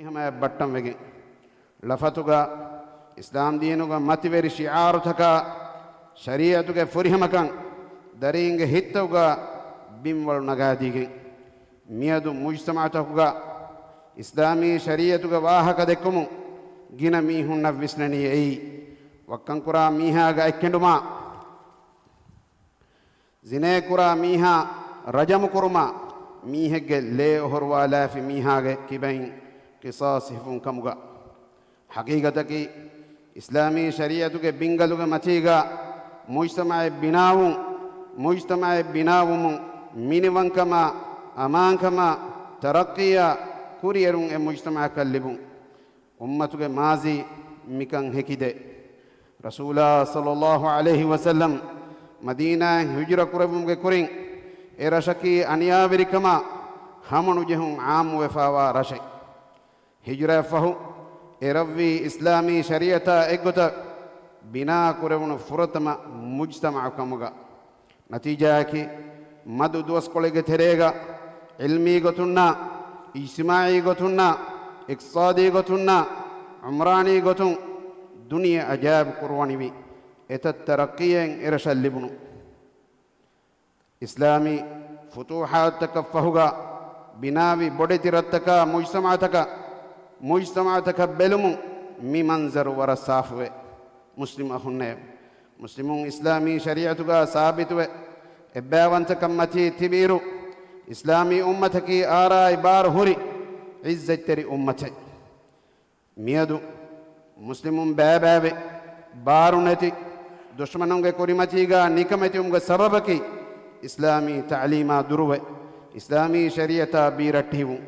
hama battam wege lafatuga islam deenuga mativeri shi'aruthaka shari'atuga furihamakan daringe hittauga bimwal nagadige miyadu mujtama'atuga islami shari'atuga wahaka dekkumu gina mihunna visnani ei wakkan kura mihaga ekkenduma zine kura miha rajamu kuruma mihegge le horwala fi mihage kibain qisasihum kamuga haqiqataki islami shari'atuge bingaluge matiga mujtama'i binawum miniwankama amankama tarakkiya kuriyerun e mujtama'a kallibun ummatuge mazi mikan hekide rasulullah sallallahu alaihi wasallam madina hijra kurabumge kurin e rashaki aniyabirikama hamanu jehun aamu wefawa rashay hijra fahu e ravvi islami shari'ata eggota bina kurabunu furatama mujtama'a kamuga natijaki madu duwas kolege terega ilmi gotunna ijtima'i gotunna iqtisadi gotunna umrani gotun dunia ajab kurwaniwi etat tarakkiyen irashallibunu islami futuhat takaffahuga binawi bodetirattaka mujtama'ataka belumu mi manzar wara safwe muslim ahunne muslimun islami shari'atuga sabitwe ebbawanta kammati tibiru islami ummataki ara ibar huri izzateri ummate miyadu muslimun bababe barunati dushmanunge kurimatiga nikamati umga sababaki islami ta'lima durwe islami shari'ata birattivu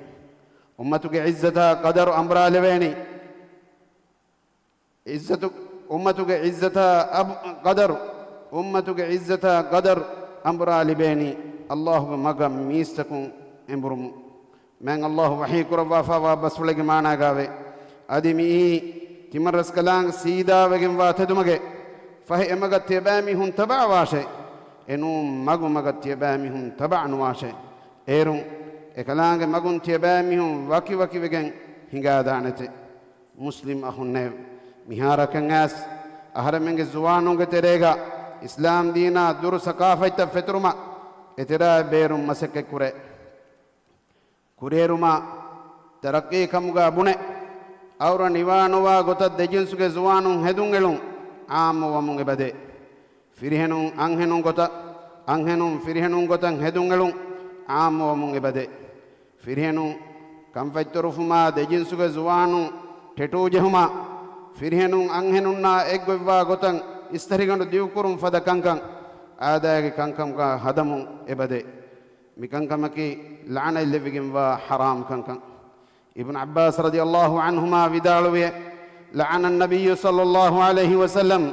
ummatuge izzata qadar amra leveni ummatuge izzata qadar amra libeni Allahu magam mistakun embrum men Allahu wahi kurwa fa basulege mana gave adimi timaras kalang sida wegen wa tedumage fahi emagat tebami hun taba washe enu magu magat tebami hun taba nuwashe erun ekalang magun tebami hun waki wegen hinga danete muslim ahunne mihara kangas aharamenge zuwanunge terega islam dina dur saqafata fetruma etera berum masake kureruma tarakki kamuga bune awra niwanuwa gota dejinsuge zuwanun hedungelun aamu wamunge bade firhenun firhenun gotan hedungelun aamu wamunge bade firhenun kamfaitorufuma dejinsuge zuwanun tetujehuma firhenun anhenunna eggwa gotan istarigandu diukurum fada kankan aadaage kankamga hadamun ebade mikankamaki la'ana illevigin wa haram kankan ابن عباس رضي الله عنهما بدالوية لعن النبي صلى الله عليه وسلم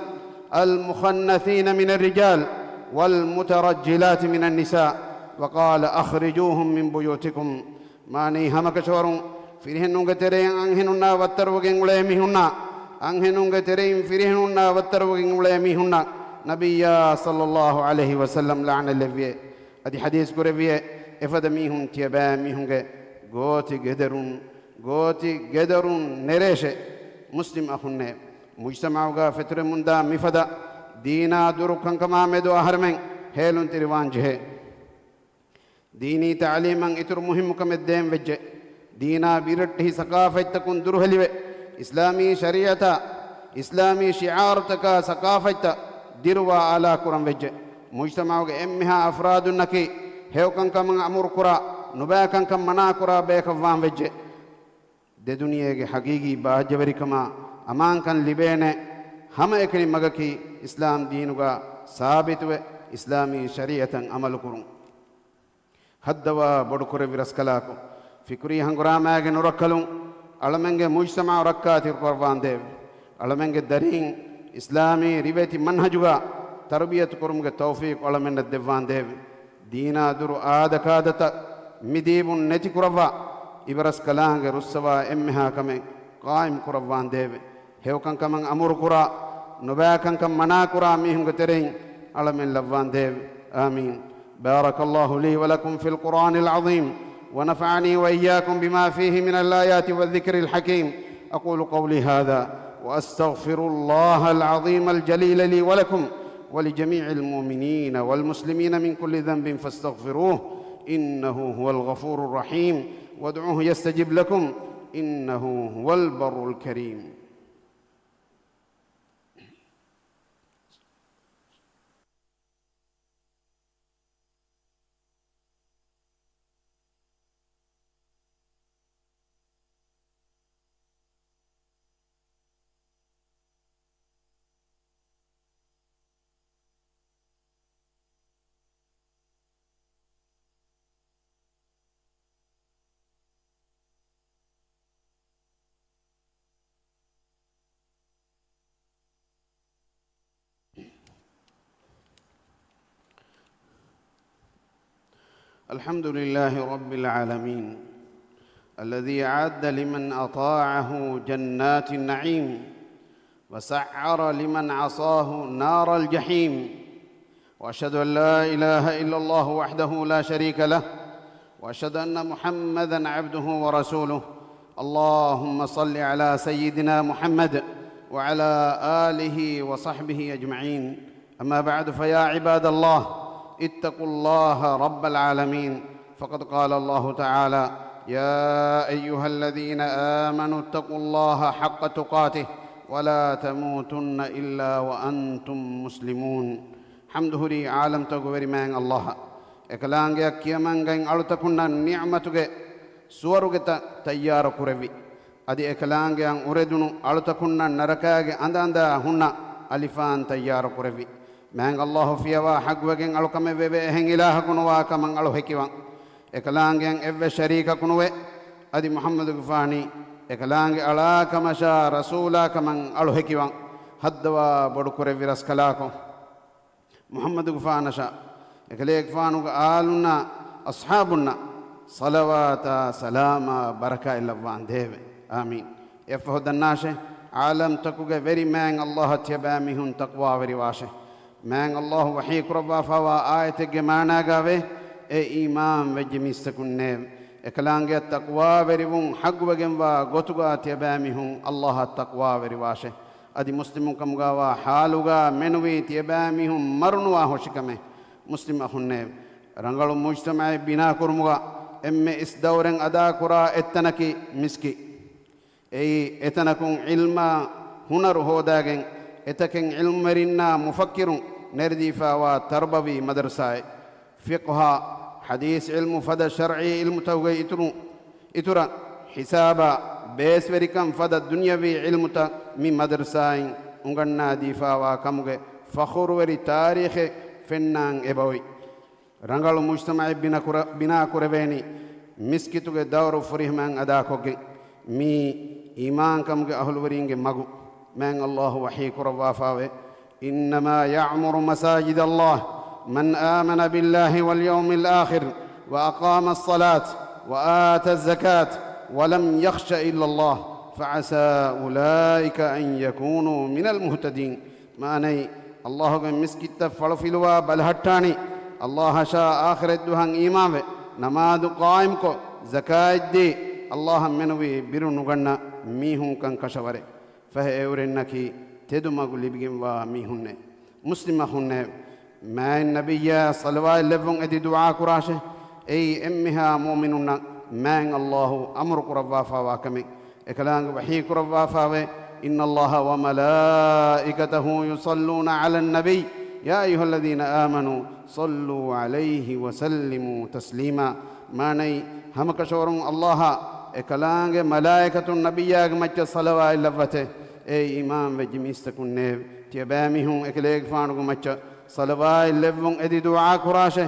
المخنثين من الرجال والمترجلات من النساء وقال أخرجوهم من بيوتكم ما نيهمك شورون فرهنون قترين أنهننا واتروغين وليمهنا أنهنون قترين فرهننا واتروغين وليمهنا نبي صلى الله عليه وسلم لعن اللفية هذه حديث قربية افدميهم تيباميهم gooti gederun nereshe muslim ahunne mujtama'uga fetre munda mifada dina duru kankama medo aharmen helun tiriwanjehe dini ta'liman itur muhim kameddem vejje dina biratti saqafaitakun durhaliwe islami shari'ata islami shi'artaka saqafaita dirwa ala kuram vejje mujtama'uga emmiha afradun naki hew kankama amur kura nubakan kam mana kura bekavwan vejje de duniyege haqiqi bahjabarikama aman kan libene hama ekni magaki islam deenuga sabitwe islami shari'atan amal kurun haddawa bodu kore viraskalaku fikri hanguramaage nurakkalun alamenge mujtama rakkati korwande alamenge darin islami riveti manhajuga tarbiyat kurumge tawfiq alamende devwande dina duru adakadata midibun neti kurava ibaras kalange russawa emmeha kame qaim kurawwan deve hewkan kaman amur kura nubakan kam mana kura mihum gaterin alamin lavwan deve amin بارك الله لي ولكم في القرآن العظيم ونفعني وإياكم بما فيه من الآيات والذكر الحكيم. أقول قولي هذا وأستغفر الله العظيم الجليل لي ولكم ولجميع المؤمنين والمسلمين من كل ذنب فاستغفروه إنه هو الغفور الرحيم، وادعوه يستجب لكم إنه هو البر الكريم. الحمد لله رب العالمين الذي أعد لمن أطاعه جنات النعيم وسعر لمن عصاه نار الجحيم، وأشهد أن لا إله إلا الله وحده لا شريك له، وأشهد أن محمدًا عبده ورسوله. اللهم صل على سيدنا محمد وعلى آله وصحبه أجمعين. أما بعد، فيا عباد الله اتقوا الله رب العالمين، فقد قال الله تعالى: يا أيها الذين آمنوا اتقوا الله حق تقاته ولا تموتن إلا وأنتم مسلمون. حمده لي عالم تغوري من الله إكلانجا كيمانجا ألتكنا نعمتك سورك تيار كربي أدي إكلانجا أردن ألتكنا نركاج أندا هنا ألفان تيار كربي من الله فيها حق وجن ألقم بهن إله كنوا كمن ألوهكيوان إكلانجا إف شريك كنوا أدي محمد غفاني إكلانجا ألا كمشا رسولا كمن ألوهكيوان هدوا بدكور فيرس كلاكو محمد غفانشا إكليك فانوك آلنا أصحابنا صلوات سلام بركة إلا وان ديو آمين. يفهد الناس عالم تكوغ very man الله تيباميهن تقوى ورواشه من الله وحيك ربا فوا آية جمانا غاوه اي إمام وجميستكن نيم إكلانجة تقوى وريون حق وجنوا غتوغا تيباميهن الله تقوى ورواشه أدي مسلمون كمغاوا حالوغا منوي تيباميهن مرنوا هوشكمه مسلم أخنّه رنگلو مجتمع بنا كرمغا إم إس دورن أدا كرا اتنكي مسكي أي اتنكون علم هنر هوداغن اتكن علم مرنا مفكر نرديفا وتربوي مدرسة فقه حديث علم فد شرعي علم توغي إترا حسابا بيس وريكم فد الدنيا علم تا من مدرسة انغنا ديفا وكمغ فخور وري تاريخ فنان إبوي رنگلو مجتمع بنا كربيني مسكتوغ دور فريهمان أداكوغ مي إيمان كمغ أهل ورينغ مغو من الله وحي كربافاوي إنما يعمر مساجد الله من آمن بالله واليوم الآخر وأقام الصلاة وآتى الزكاة ولم يخش إلا الله فعسى أولئك أن يكونوا من المهتدين. ماني الله بن مسكت فلفلوا بلهتاني الله شاء آخر الدهان إمامه نماذ قائمكو زكاة دي الله منوي برنغنا ميهن كان كشوره فهي أورنكي تدوما قولي بيجين وميهن مسلم هن ما النبي صلى الله عليه وسلم أدي دعاء كراشه أي أمها مؤمنون ما الله أمر كربافا وكمي إكلان وحي كربافا إن الله وملائكته يصلون على النبي يا أيها الذين آمنوا صلوا عليه وسلموا تسليما. ماني هم كشورون الله إكلان ملائكة النبي أجمع صلوات اللفته أي إمام وجميستكن نيف تيباميهم إكليك فانو مچ صلوات اللفون أدي دعاء كراشه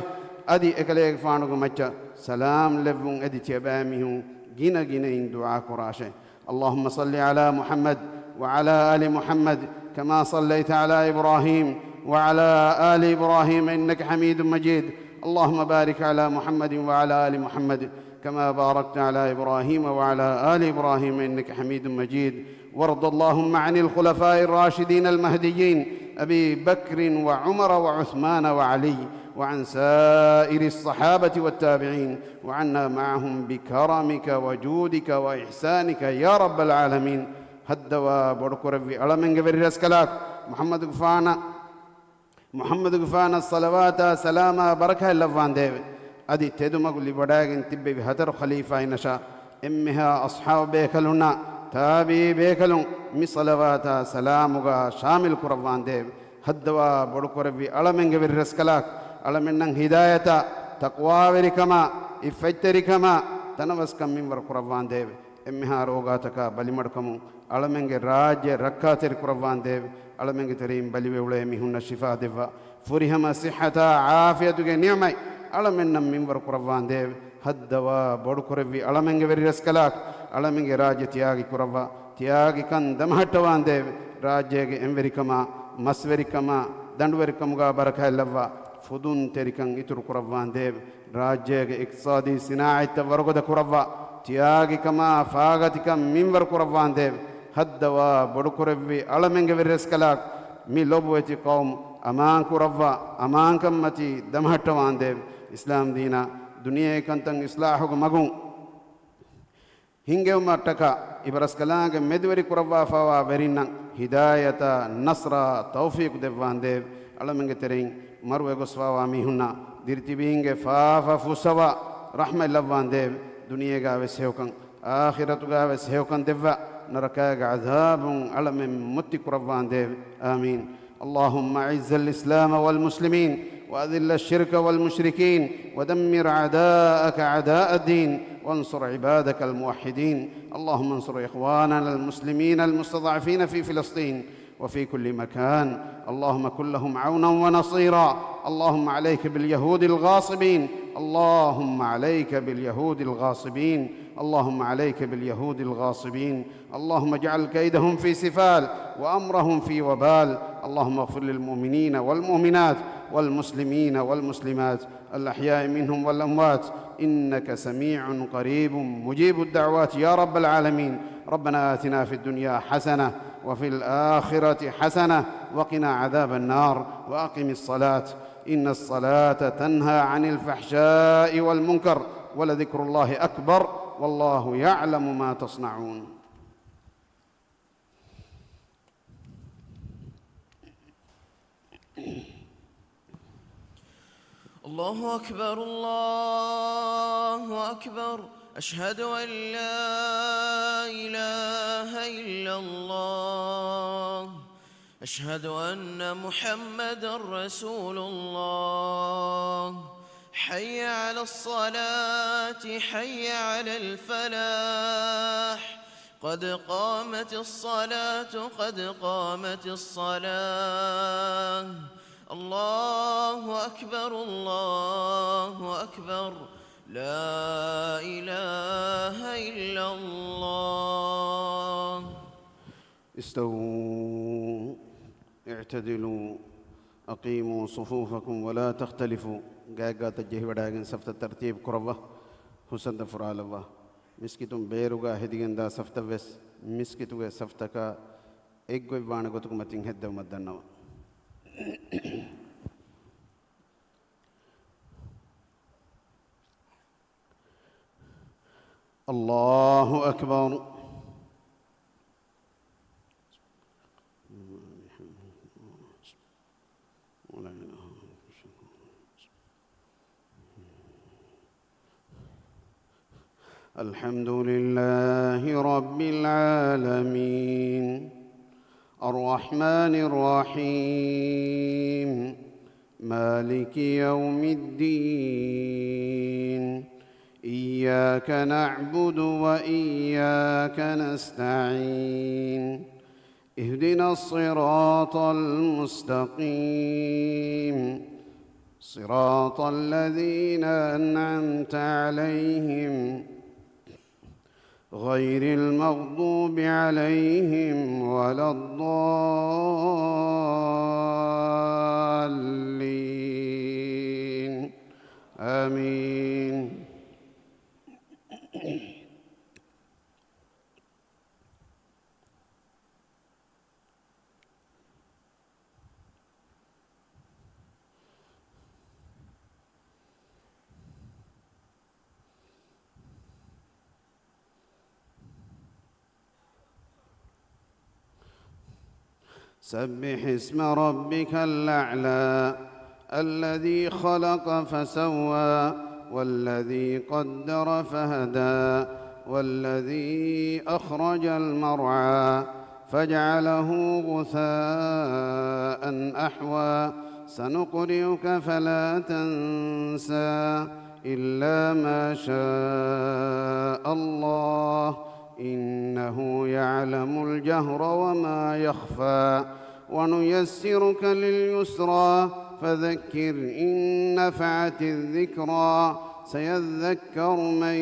أدي إكليك فانو مچ سلام لفون أدي تيباميهم جينا إن دعاء كراشه. اللهم صل على محمد وعلى آل محمد كما صليت على إبراهيم وعلى آل إبراهيم إنك حميد مجيد. اللهم بارك على محمد وعلى آل محمد كما باركت على إبراهيم وعلى آل إبراهيم إنك حميد مجيد. وارض اللهم عن الخلفاء الراشدين المهديين أبي بكر وعمر وعثمان وعلي وعن سائر الصحابة والتابعين وعنا معهم بكرمك وجودك وإحسانك يا رب العالمين. هدوا بركوربي ألمنج بالرسكلاك محمد غفانا الصلوات سلاما بركة اللفان ديو أدي تدمغ لبداغن تبي بهتر خليفة نشا إمها أصحاب بيكلنا تابي بيكلون مي صلوات سلامغا شامل قربان ديو هدوا بركوربي ألمنج بالرسكلاك ألمنن هداية تقوى وركما إفتركما تنوسكم من قربان ديو إمها روغاتك بلمركم ألمنج راج ركاتر قربان ديو ألمنج تريم بلي ولا مهون الشفاء دفا فريهما صحة عافية نعمة ألمن من قربان ديو هدوا بركوربي ألمنج بالرسكلاك ألمنج راج تياغي قربا تياغي كان دمهتوان ديو راجيغ إموريكما مسوريكما دندوريكمغا بركة اللفا فدون تريكن إتر قربان ديو راجيغ اقتصادي صناعة ورغد قربا تياغي كما فاغتك منور قربان ديو هدوا بدكوربي ألمنج بالرسكلاك مي لبوتي قوم أمان قربا أمان كمتي دمهتوان ديو إسلام دينا دنيا كنتن إصلاحك مغون هنگو ماتكا إبرسكلاك مدوري قربا فوا ورينن هداية نصر توفيق ديوان ديو ألمنج ترين مروه غسوا ميهنا ديرتي بينگ فافا فسوا رحمة لوان ديو دنيا غاوي سيوكن آخرة غاوي سيوكن ديوا نركاك عذاب على من مت قربان ديو آمين. اللهم أعز الإسلام والمسلمين وأذل الشرك والمشركين ودمر أعداءك أعداء الدين وانصر عبادك الموحدين. اللهم انصر إخواننا المسلمين المستضعفين في فلسطين وفي كل مكان. اللهم كن لهم عونا ونصيرا. اللهم عليك باليهود الغاصبين. اللهم عليك باليهود الغاصبين. اللهم عليك باليهود الغاصبين. اللهم اجعل كيدهم في سفال وأمرهم في وبال. اللهم اغفر للمؤمنين والمؤمنات والمسلمين والمسلمات الأحياء منهم والأموات إنك سميع قريب مجيب الدعوات يا رب العالمين. ربنا آتنا في الدنيا حسنة وفي الآخرة حسنة وقنا عذاب النار وأقم الصلاة إن الصلاة تنهى عن الفحشاء والمنكر ولذكر الله أكبر والله يعلم ما تصنعون. الله أكبر الله أكبر أشهد أن لا إله إلا الله أشهد أن محمدًا رسول الله. حي على الصلاة حي على الفلاح قد قامت الصلاة قد قامت الصلاة. الله أكبر الله أكبر لا إله إلا الله. استووا اعتدلوا أقيموا صفوفكم ولا تختلفوا. قاقا تجيه وداغن سفت الترتيب كربة حسن فرال الله مسكتم بيروغا هديغن دا سفت وس مسكتوغا سفتكا ايغوي بانغوتك متين هدو مدنوا. الله أكبر. الحمد لله رب العالمين الرحمن الرحيم مالك يوم الدين إياك نعبد وإياك نستعين اهدنا الصراط المستقيم صراط الذين أنعمت عليهم غير المغضوب عليهم ولا الضالين آمين. سبح اسم ربك الأعلى الذي خلق فسوى والذي قدر فهدى والذي أخرج المرعى فجعله غثاء أحوى سنقرئك فلا تنسى إلا ما شاء الله إنه يعلم الجهر وما يخفى ونيسرك لليسرى فذكر إن نفعت الذكرى سيذكر من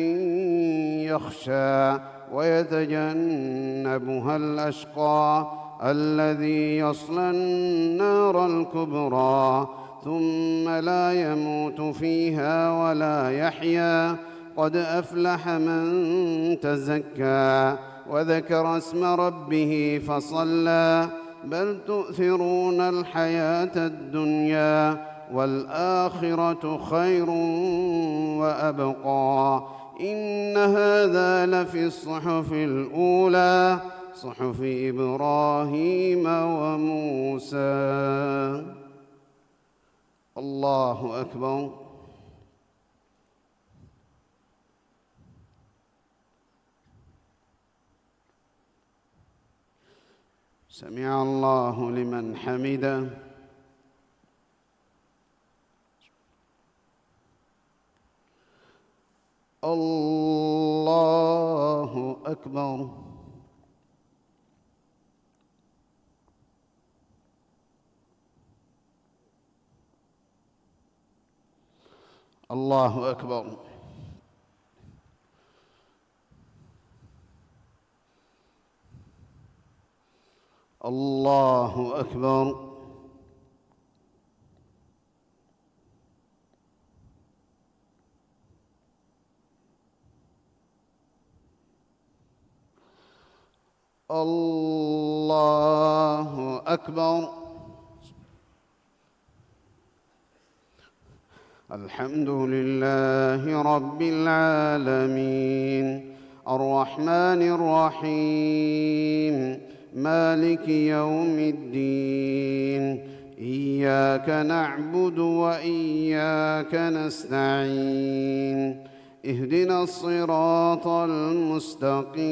يخشى ويتجنبها الأشقى الذي يصلى النار الكبرى ثم لا يموت فيها ولا يحيا قد أفلح من تزكى وذكر اسم ربه فصلى بل تؤثرون الحياة الدنيا والآخرة خير وأبقى إن هذا لفي الصحف الأولى صحف إبراهيم وموسى. الله أكبر. سمع الله لمن حمده. الله أكبر. الله أكبر. الله أكبر. الله أكبر. الحمد لله رب العالمين الرحمن الرحيم مالك يوم الدين إياك نعبد وإياك نستعين اهدنا الصراط المستقيم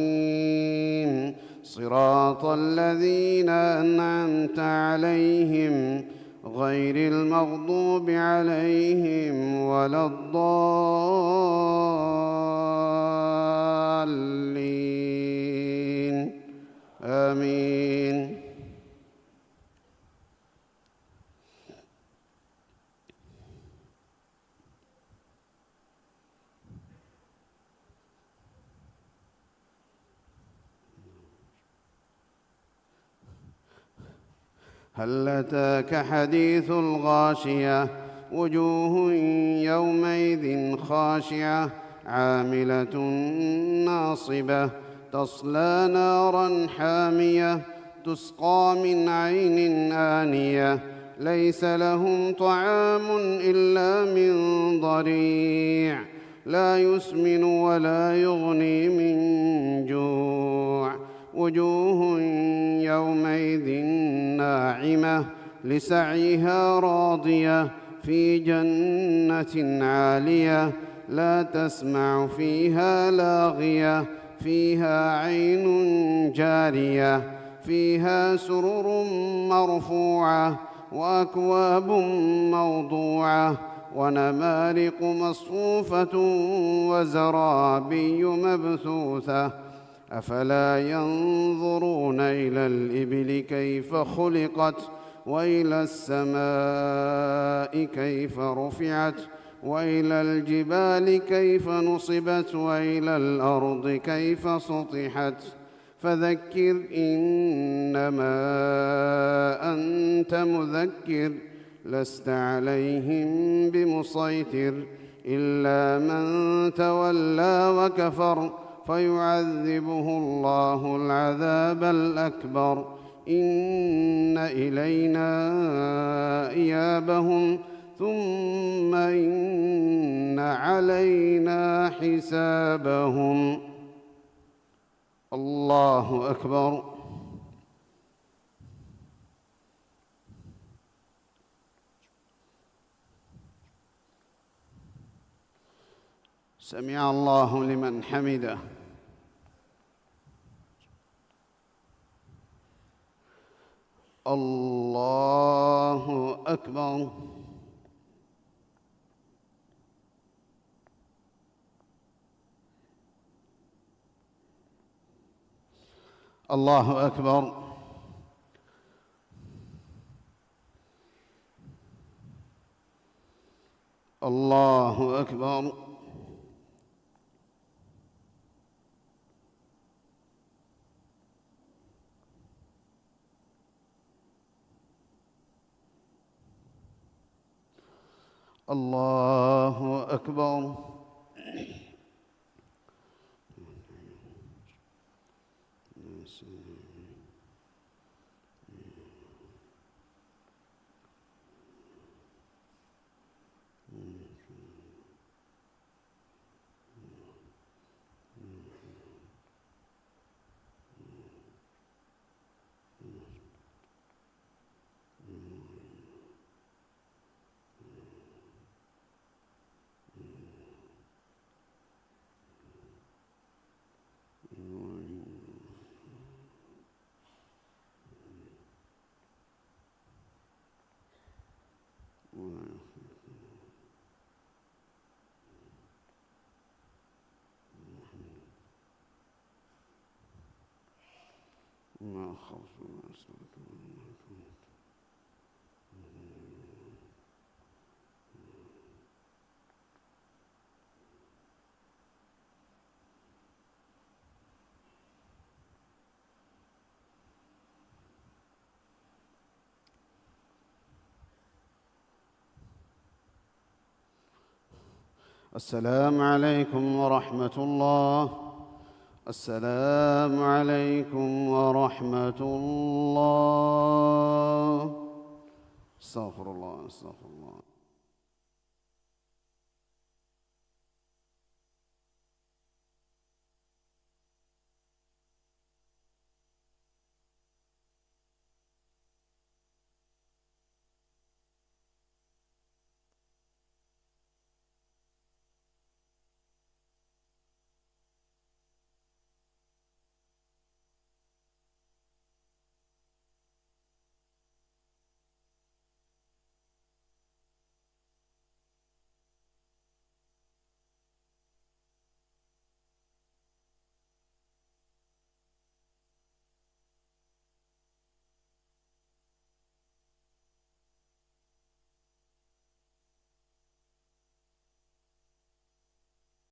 صراط الذين أنعمت عليهم غير المغضوب عليهم ولا الضالين آمين. هل أتاك حديث الغاشية وجوه يومئذ خاشعة عاملة ناصبة تصلى نارا حامية تسقى من عين آنية ليس لهم طعام إلا من ضريع لا يسمن ولا يغني من جوع وجوه يومئذ ناعمة لسعيها راضية في جنة عالية لا تسمع فيها لاغية فيها عين جارية فيها سرر مرفوعة وأكواب موضوعة ونمارق مصفوفة وزرابي مبثوثة أفلا ينظرون إلى الإبل كيف خلقت وإلى السماء كيف رفعت وإلى الجبال كيف نصبت وإلى الأرض كيف سطحت فذكر إنما أنت مذكر لست عليهم بمسيطر إلا من تولى وكفر فيعذبه الله العذاب الأكبر إن إلينا إيابهم ثم إن علينا حسابهم. الله أكبر. سمع الله لمن حمده. الله أكبر. الله أكبر. الله أكبر. الله أكبر. ما خوف ما أسرك. السلام عليكم ورحمة الله. السلام عليكم ورحمة الله. استغفر الله استغفر الله.